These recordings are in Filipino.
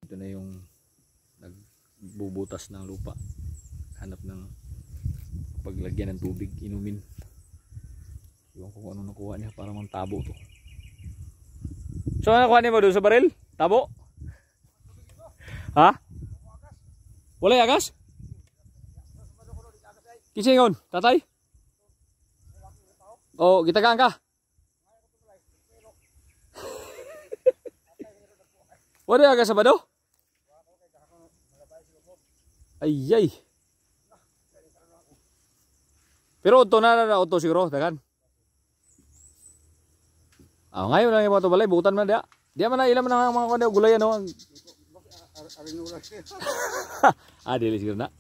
Ito na yung nagbubutas ng lupa. Hanap ng paglagyan ng tubig, inumin. Iwan ko kung ano nakuha niya para mang tabo to. So ano nakuha niya mo doon sa baril? Tabo? Ha? Wala agas? Kisingon, tatay? Oh, gitagaan ka? Wala agas sa bado? Ayay. Pero auto na auto siguro, dagan. Ngayon lang yung mga balay, buutan man dia. Dia man na ilam na mga kundi gulayan no. Dili siguro na.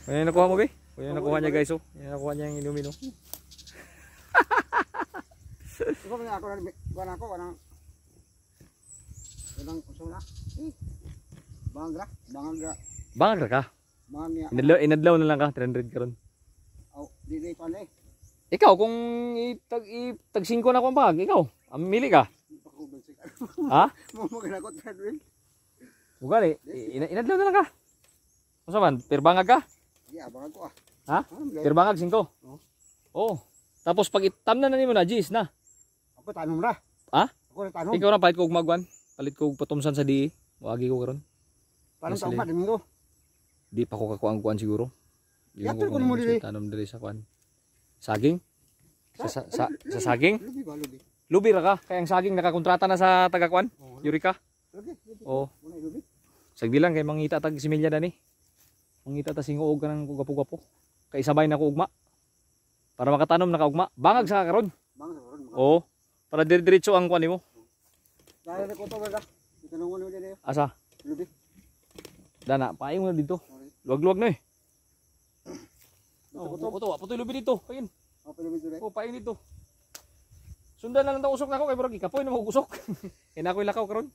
Ano nakuha mo, be? Ano nakuha niya, guys, oh. Ano nakuha niya yung inumin, oh. Ikaw na ako wanang usuna. Bangagra ka? Inadlaw na lang ka, 300 ka ron. Di pa na eh. Ikaw, kung itag-5 na akong bag, ikaw, amili ka. Ha? Mamagana ko 300. Ugali, inadlaw na lang ka. Masa man, perbangag ka? Yeah, bangag ko ah. Ha? Perbangag 5? Oo. Tapos pag itam na nimo na, Gis na. Ako tanom ra. Ha? Ako na tanom. Ikaw na palit ko magwan. Palit ko patumsan sa di. Wagi ko karon. Paano taong ka domingo? Di pa ko kakuan siguro. Yato ko mo dili. Tanom diri sa kuan. Saging? Sa saging? Lubi ba lubi? Lubi ra ka. Kaya ang saging nakakontrata na sa taga-kuan. Eureka. Lubi. Oo. Muna lubi. Sagdi lang kay mangita tag similya dani. Mangita ta singuog ka nang gapo-gapo. Kay sabay na ko ugma. Para makatanom na ka ugma. Bangag sa karon. Bangag sa karon. Oo. Para dire-diretso ang kuan nimo. Dahil na ko to ba? Itanong mo dili. Asa? Lubi. Dana, paing mo na dito. Luwag-luwag na eh. Oto, putoy lubi dito. Pain. Lubi dito. Oh, pain dito. Sundan na lang daw usok na ako kay Borgi. Kapoy na mag-usok. Kaya ako'y lakaw karon.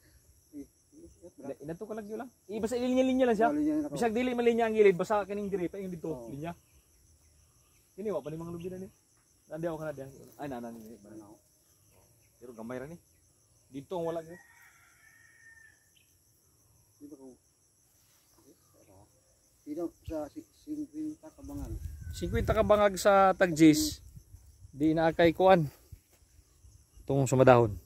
Inato ka lang yun lang. Basta ilinya-linya lang siya. Bisag dili malinya ang gilid. Basta kaning diri. Paing dito. Linya. Ini wa pa ni mga lubi na ni. Nandi ako kana diyan. Ay nanan ni. Pero gamay ra ni. Dito ang wala ni. Dito ko. Dito sa 50 ka bangag. 50 ka bangag sa tagjis. Di na kay kuan. Itong sumadahon.